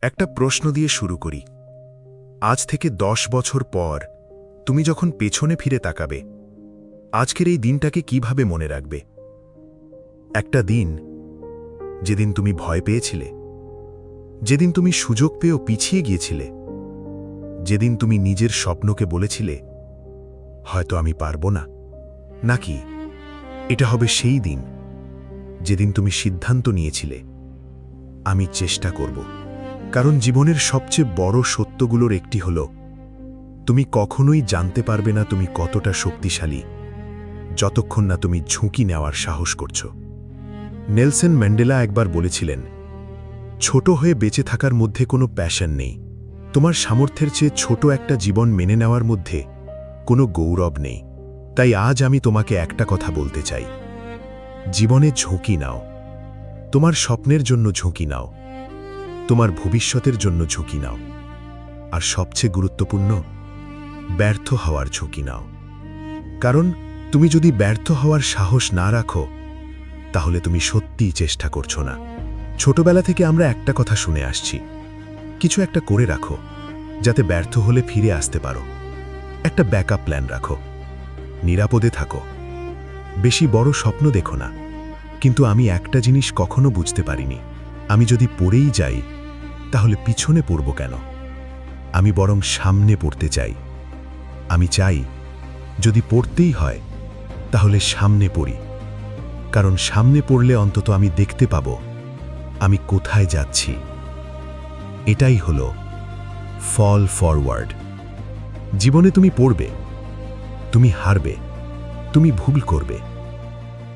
একটা প্রশ্ন দিয়ে শুরু করি। আজ থেকে 10 বছর পর তুমি যখন পেছনে ফিরে তাকাবে, আজকের এই দিনটাকে কিভাবে মনে রাখবে? একটা দিন যেদিন তুমি ভয় পেয়েছিলে, যেদিন তুমি সুযোগ পেয়েও পিছিয়ে গিয়েছিলে, যেদিন তুমি নিজের স্বপ্নকে বলেছিলে হয়তো আমি পারবো না, নাকি এটা হবে সেই দিন যেদিন তুমি সিদ্ধান্ত নিয়েছিলে আমি চেষ্টা করব? কারণ জীবনের সবচেয়ে বড় সত্যগুলোর একটি হল তুমি কখনোই জানতে পারবে না তুমি কতটা শক্তিশালী যতক্ষণ না তুমি ঝুঁকি নেওয়ার সাহস করছো। নেলসন ম্যান্ডেলা একবার বলেছিলেন, ছোট হয়ে বেঁচে থাকার মধ্যে কোনো প্যাশন নেই, তোমার সামর্থ্যের চেয়ে ছোট একটা জীবন মেনে নেওয়ার মধ্যে কোনো গৌরব নেই। তাই আজ আমি তোমাকে একটা কথা বলতে চাই, জীবনে ঝুঁকি নাও, তোমার স্বপ্নের জন্য ঝুঁকি নাও, তোমার ভবিষ্যতের জন্য ঝুঁকি নাও, আর সবচেয়ে গুরুত্বপূর্ণ, ব্যর্থ হওয়ার ঝুঁকি নাও। কারণ তুমি যদি ব্যর্থ হওয়ার সাহস না রাখো, তাহলে তুমি সত্যিই চেষ্টা করছো না। ছোটবেলা থেকে আমরা একটা কথা শুনে আসছি, কিছু একটা করে রাখো যাতে ব্যর্থ হলে ফিরে আসতে পারো। একটা ব্যাকআপ প্ল্যান রাখো, নিরাপদে থাকো, বেশি বড় স্বপ্ন দেখো না। কিন্তু আমি একটা জিনিস কখনো বুঝতে পারিনি, আমি যদি পড়েই যাই তাহলে পিছনে পড়ব কেন? আমি বরং সামনে পড়তে চাই। আমি চাই যদি পড়তেই হয় তাহলে সামনে পড়ি, কারণ সামনে পড়লে অন্তত আমি দেখতে পাব আমি কোথায় যাচ্ছি। এটাই হলো ফল ফরওয়ার্ড। জীবনে তুমি পড়বে, তুমি হারবে, তুমি ভুল করবে,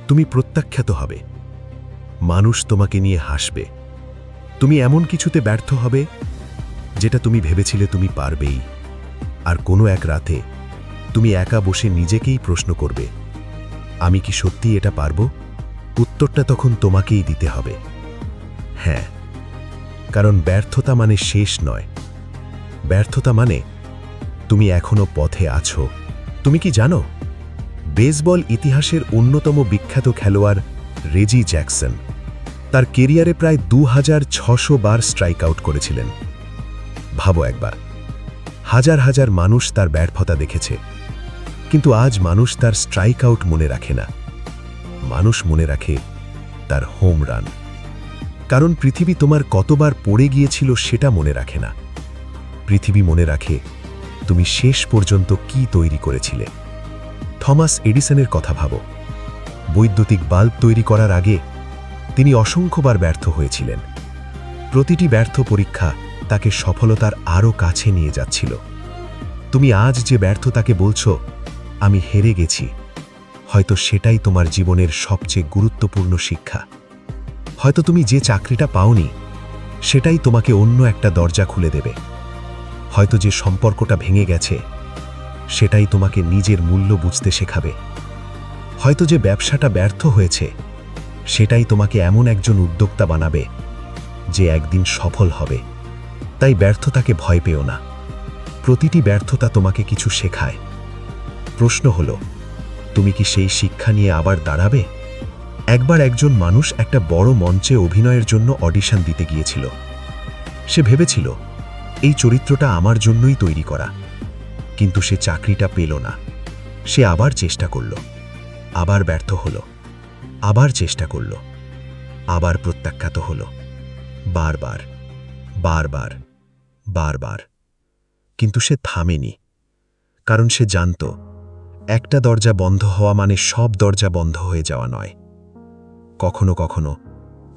তুমি প্রত্যাখ্যাত হবে, মানুষ তোমাকে নিয়ে হাসবে, তুমি এমন কিছুতে ব্যর্থ হবে যেটা তুমি ভেবেছিলে তুমি পারবেই। আর কোনো এক রাতে তুমি একা বসে নিজেকেই প্রশ্ন করবে, আমি কি সত্যি এটা পারবো? উত্তরটা তখন তোমাকেই দিতে হবে, হ্যাঁ। কারণ ব্যর্থতা মানে শেষ নয়, ব্যর্থতা মানে তুমি এখনো পথে আছো। তুমি কি জানো, বেসবল ইতিহাসের অন্যতম বিখ্যাত খেলোয়াড় রেজি জ্যাকসন তার কেরিয়ারে প্রায় 2600 বার স্ট্রাইক আউট করেছিলেন। ভাবো একবার, হাজার হাজার মানুষ তার ব্যর্থতা দেখেছে, কিন্তু আজ মানুষ তার স্ট্রাইক আউট মনে রাখে না, মানুষ মনে রাখে তার হোম রান। কারণ পৃথিবী তোমার কতবার পড়ে গিয়েছিল সেটা মনে রাখে না, পৃথিবী মনে রাখে তুমি শেষ পর্যন্ত কি তৈরি করেছিলে। থমাস এডিসনের কথা ভাবো, বৈদ্যুতিক বাল্ব তৈরি করার আগে তিনি অসংখ্যবার ব্যর্থ হয়েছিলেন। প্রতিটি ব্যর্থ পরীক্ষা তাকে সফলতার আরও কাছে নিয়ে যাচ্ছিল। তুমি আজ যে ব্যর্থতাকে বলছো আমি হেরে গেছি, হয়তো সেটাই তোমার জীবনের সবচেয়ে গুরুত্বপূর্ণ শিক্ষা। হয়তো তুমি যে চাকরিটা পাওনি সেটাই তোমাকে অন্য একটা দরজা খুলে দেবে। হয়তো যে সম্পর্কটা ভেঙে গেছে সেটাই তোমাকে নিজের মূল্য বুঝতে শেখাবে। হয়তো যে ব্যবসাটা ব্যর্থ হয়েছে সেটাই তোমাকে এমন একজন উদ্যোক্তা বানাবে যে একদিন সফল হবে। তাই ব্যর্থতাকে ভয় পেও না, প্রতিটি ব্যর্থতা তোমাকে কিছু শেখায়। প্রশ্ন হলো, তুমি কি সেই শিক্ষা নিয়ে আবার দাঁড়াবে? একবার একজন মানুষ একটা বড় মঞ্চে অভিনয়ের জন্য অডিশন দিতে গিয়েছিল। সে ভেবেছিল এই চরিত্রটা আমার জন্যই তৈরি করা, কিন্তু সে চাকরিটা পেল না। সে আবার চেষ্টা করল, আবার ব্যর্থ হলো, আবার চেষ্টা করল, আবার প্রত্যাখ্যাত হলো, বারবার বারবার বারবার। কিন্তু সে থামেনি, কারণ সে জানত একটা দরজা বন্ধ হওয়া মানে সব দরজা বন্ধ হয়ে যাওয়া নয়। কখনো কখনো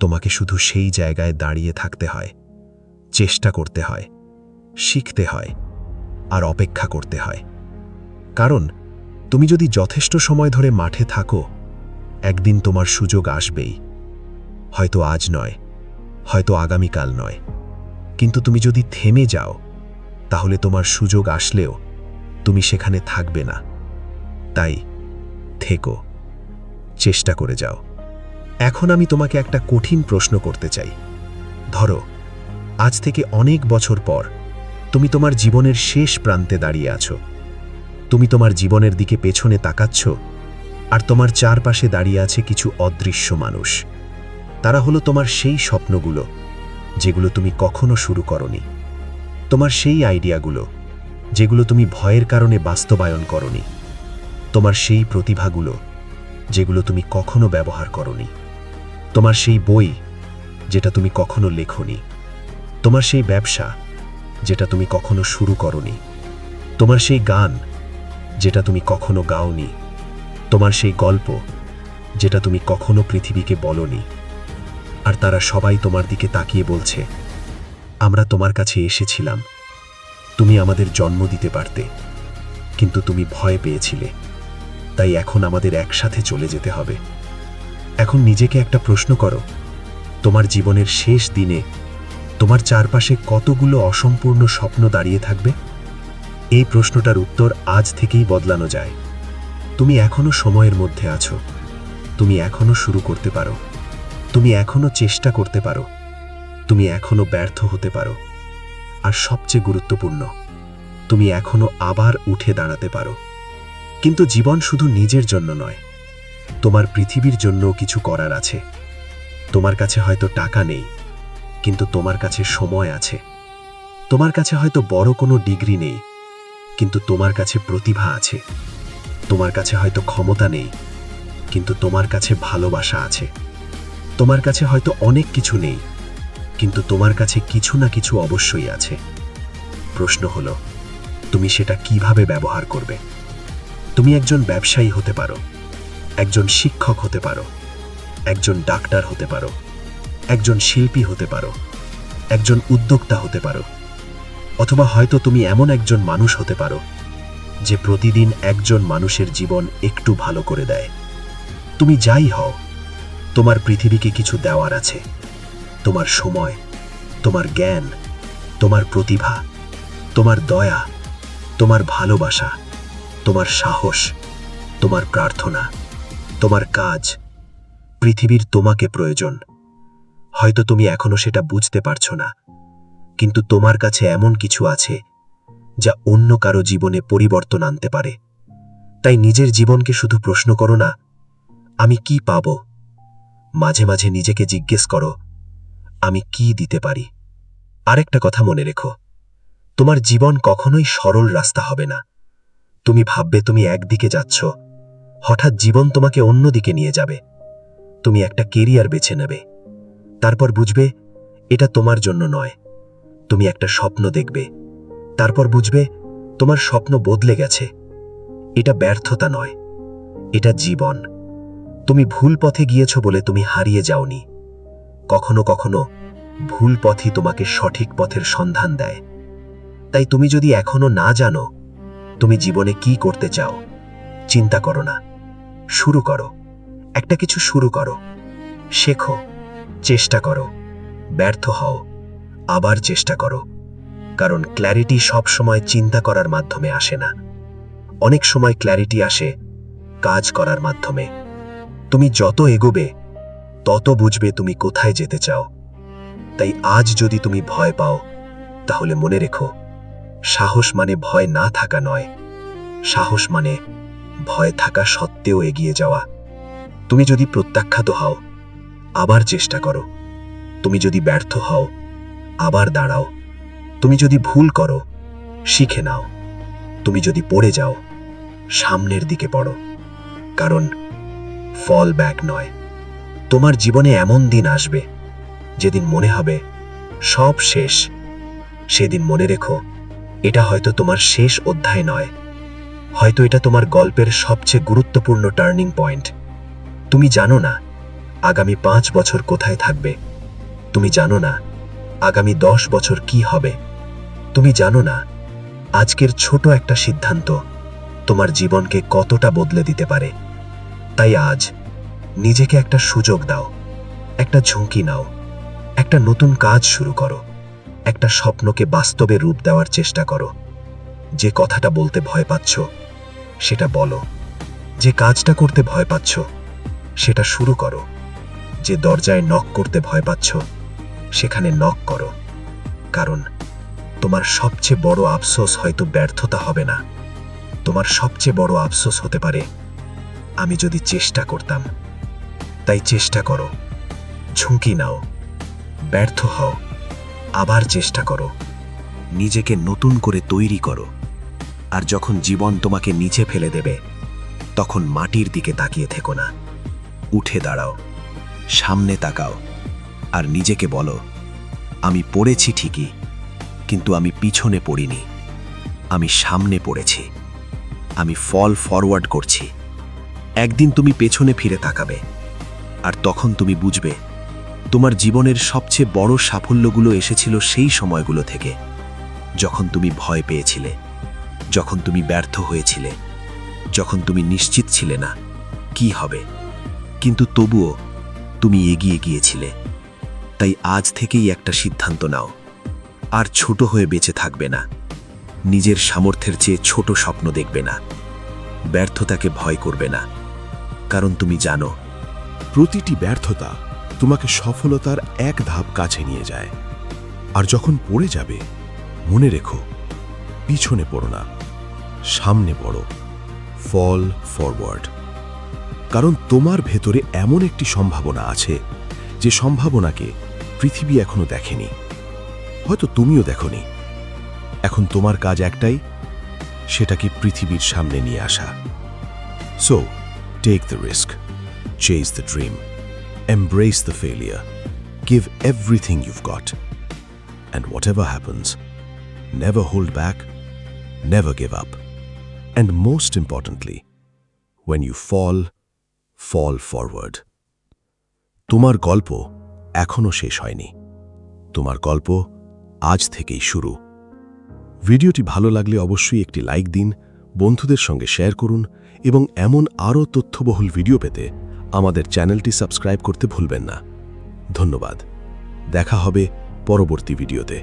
তোমাকে শুধু সেই জায়গায় দাঁড়িয়ে থাকতে হয়, চেষ্টা করতে হয়, শিখতে হয়, আর অপেক্ষা করতে হয়। কারণ তুমি যদি যথেষ্ট সময় ধরে মাঠে থাকো, একদিন তোমার সুযোগ আসবেই। হয়তো আজ নয়, হয়তো আগামীকাল নয়, কিন্তু তুমি যদি থেমে যাও তাহলে তোমার সুযোগ আসলেও তুমি সেখানে থাকবে না। তাই থেকো, চেষ্টা করে যাও। এখন আমি তোমাকে একটা কঠিন প্রশ্ন করতে চাই। ধরো আজ থেকে অনেক বছর পর তুমি তোমার জীবনের শেষ প্রান্তে দাঁড়িয়ে আছো। তুমি তোমার জীবনের দিকে পেছনে তাকাচ্ছ, আর তোমার চারপাশে দাঁড়িয়ে আছে কিছু অদৃশ্য মানুষ। তারা হলো তোমার সেই স্বপ্নগুলো যেগুলো তুমি কখনো শুরু করনি। তোমার সেই আইডিয়াগুলো যেগুলো তুমি ভয়ের কারণে বাস্তবায়ন করনি। তোমার সেই প্রতিভাগুলো যেগুলো তুমি কখনো ব্যবহার করনি। তোমার সেই বই যেটা তুমি কখনো লেখনি। তোমার সেই ব্যবসা যেটা তুমি কখনো শুরু করনি। তোমার সেই গান যেটা তুমি কখনো গাওনি। তোমার সেই গল্প যেটা তুমি কখনো পৃথিবীকে বলনি। আর তারা সবাই তোমার দিকে তাকিয়ে বলছে, আমরা তোমার কাছে এসেছিলাম, তুমি আমাদের জন্ম দিতে পারতে, কিন্তু তুমি ভয় পেয়েছিলে, তাই এখন আমাদের একসাথে চলে যেতে হবে। এখন নিজেকে একটা প্রশ্ন করো, তোমার জীবনের শেষ দিনে তোমার চারপাশে কতগুলো অসম্পূর্ণ স্বপ্ন দাঁড়িয়ে থাকবে? এই প্রশ্নটার উত্তর আজ থেকেই বদলানো যায়। তুমি এখনো সময়ের মধ্যে আছো। তুমি এখনো শুরু করতে পারো। তুমি এখনো চেষ্টা করতে পারো। তুমি এখনো ব্যর্থ হতে পারো। আর সবচেয়ে গুরুত্বপূর্ণ, তুমি এখনো আবার উঠে দাঁড়াতে পারো। কিন্তু জীবন শুধু নিজের জন্য নয়, তোমার পৃথিবীর জন্যও কিছু করার আছে। তোমার কাছে হয়তো টাকা নেই, কিন্তু তোমার কাছে সময় আছে। তোমার কাছে হয়তো বড় কোনো ডিগ্রি নেই, কিন্তু তোমার কাছে প্রতিভা আছে। তোমার কাছে হয়তো ক্ষমতা নেই, কিন্তু তোমার কাছে ভালোবাসা আছে। তোমার কাছে হয়তো অনেক কিছু নেই, কিন্তু তোমার কাছে কিছু না কিছু অবশ্যই আছে। প্রশ্ন হলো, তুমি সেটা কিভাবে ব্যবহার করবে? তুমি একজন ব্যবসায়ী হতে পারো, একজন শিক্ষক হতে পারো, একজন ডাক্তার হতে পারো, একজন শিল্পী হতে পারো, একজন উদ্যোক্তা হতে পারো, অথবা হয়তো তুমি এমন একজন মানুষ হতে পারো যে প্রতিদিন একজন মানুষের জীবন একটু ভালো করে দেয়। তুমি যাই হও, তোমার পৃথিবীকে কিছু দেওয়ার আছে। তোমার সময়, তোমার জ্ঞান, তোমার প্রতিভা, তোমার দয়া, তোমার ভালোবাসা, তোমার সাহস, তোমার প্রার্থনা, তোমার কাজ, পৃথিবীর তোমাকে প্রয়োজন। হয়তো তুমি এখনো সেটা বুঝতে পারছো না, কিন্তু তোমার কাছে এমন কিছু আছে যা অন্য কারো জীবনে পরিবর্তন আনতে পারে। তাই নিজের জীবনকে শুধু প্রশ্ন করো না, আমি কি পাবো? মাঝে মাঝে নিজেকে জিজ্ঞেস করো, আমি কি দিতে পারি? আরেকটা কথা মনে রেখো, তোমার জীবন কখনোই সরল রাস্তা হবে না। তুমি ভাববে তুমি একদিকে যাচ্ছ, হঠাৎ জীবন তোমাকে অন্যদিকে নিয়ে যাবে। তুমি একটা কেরিয়ার বেছে নেবে, তারপর বুঝবে এটা তোমার জন্য নয়। তুমি একটা স্বপ্ন দেখবে, তারপর বুঝবে তোমার স্বপ্ন বদলে গেছে। এটা ব্যর্থতা নয়, এটা জীবন। তুমি ভুল পথে গিয়েছ বলে তুমি হারিয়ে যাওনি। কখনো কখনো ভুল পথই তোমাকে সঠিক পথের সন্ধান দেয়। তাই তুমি যদি এখনো না জানো তুমি জীবনে কি করতে চাও, চিন্তা করো না, শুরু করো। একটা কিছু শুরু করো, শেখো, চেষ্টা করো, ব্যর্থ হও, আবার চেষ্টা করো। কারণ ক্ল্যারিটি সব সময় চিন্তা করার মাধ্যমে আসে না। অনেক সময় ক্ল্যারিটি আসে কাজ করার মাধ্যমে। তুমি যত এগোবে তত বুঝবে তুমি কোথায় যেতে চাও। তাই আজ যদি তুমি ভয় পাও, তাহলে মনে রেখো, সাহস মানে ভয় না থাকা নয়, সাহস মানে ভয় থাকা সত্ত্বেও এগিয়ে যাওয়া। তুমি যদি প্রত্যাখ্যাত হও, আবার চেষ্টা করো। তুমি যদি ব্যর্থ হও, আবার দাঁড়াও। তুমি যদি ভুল করো, শিখে নাও। তুমি যদি পড়ে যাও, সামনের দিকে পড়ো। কারণ ফল ব্যাক নয়। তোমার জীবনে এমন দিন আসবে যেদিন মনে হবে সব শেষ। সেদিন মনে রেখো, এটা হয়তো তোমার শেষ অধ্যায় নয়, হয়তো এটা তোমার গল্পের সবচেয়ে গুরুত্বপূর্ণ টার্নিং পয়েন্ট। তুমি জানো না আগামী 5 বছর কোথায় থাকবে। তুমি জানো না আগামী 10 বছর কি হবে। তুমি জানো না আজকের ছোট একটা সিদ্ধান্ত তোমার জীবনকে কতটা বদলে দিতে পারে। তাই আজ নিজেকে একটা সুযোগ দাও, একটা ঝুঁকি নাও, একটা নতুন কাজ শুরু করো, একটা স্বপ্নকে বাস্তবে রূপ দেওয়ার চেষ্টা করো। যে কথাটা বলতে ভয় পাচ্ছ সেটা বলো, যে কাজটা করতে ভয় পাচ্ছ সেটা শুরু করো, যে দরজায় নক করতে ভয় পাচ্ছ সেখানে নক করো। কারণ তোমার সবচেয়ে বড় আফসোস হয়তো ব্যর্থতা হবে না, তোমার সবচেয়ে বড় আফসোস হতে পারে আমি যদি চেষ্টা করতাম। তাই চেষ্টা করো, ঝুঁকি নাও, ব্যর্থ হও, আবার চেষ্টা করো, নিজেকে নতুন করে তৈরি করো। আর যখন জীবন তোমাকে নিচে ফেলে দেবে, তখন মাটির দিকে তাকিয়ে থেকো না, উঠে দাঁড়াও, সামনে তাকাও, আর নিজেকে বলো, আমি পড়েছি ঠিকই, কিন্তু আমি পিছনে পড়িনি, আমি সামনে পড়েছি, আমি ফল ফরওয়ার্ড করছি। একদিন তুমি পেছনে ফিরে তাকাবে, আর তখন তুমি বুঝবে তোমার জীবনের সবচেয়ে বড় সাফল্যগুলো এসেছিল সেই সময়গুলো থেকে, যখন তুমি ভয় পেয়েছিলে, যখন তুমি ব্যর্থ হয়েছিলে, যখন তুমি নিশ্চিত ছিলে না কি হবে, কিন্তু তবুও তুমি এগিয়ে গিয়েছিলে। তাই আজ থেকেই একটা সিদ্ধান্ত নাও, আর ছোট হয়ে বেঁচে থাকবে না, নিজের সামর্থ্যের চেয়ে ছোট স্বপ্ন দেখবে না, ব্যর্থতাকে ভয় করবে না, কারণ তুমি জানো প্রতিটি ব্যর্থতা তোমাকে সফলতার এক ধাপ কাছে নিয়ে যায়। আর যখন পড়ে যাবে, মনে রেখো, পিছনে পড়ো না, সামনে পড়ো, ফল ফরওয়ার্ড। কারণ তোমার ভেতরে এমন একটি সম্ভাবনা আছে, যে সম্ভাবনাকে পৃথিবী এখনো দেখেনি, হয়তো তুমিও দেখোনি। এখন তোমার কাজ একটাই, সেটাকে পৃথিবীর সামনে নিয়ে আসা। So take the risk, chase the dream, embrace the failure, give everything you've got, and whatever happens, never hold back, never give up, and most importantly, when you fall, fall forward. তোমার গল্প এখনো শেষ হয়নি, তোমার গল্প আজ থেকেই শুরু। ভিডিওটি ভালো লাগলে অবশ্যই একটি লাইক দিন, বন্ধুদের সঙ্গে শেয়ার করুন, এবং এমন আরও তথ্যবহুল ভিডিও পেতে আমাদের চ্যানেলটি সাবস্ক্রাইব করতে ভুলবেন না। ধন্যবাদ, দেখা হবে পরবর্তী ভিডিওতে।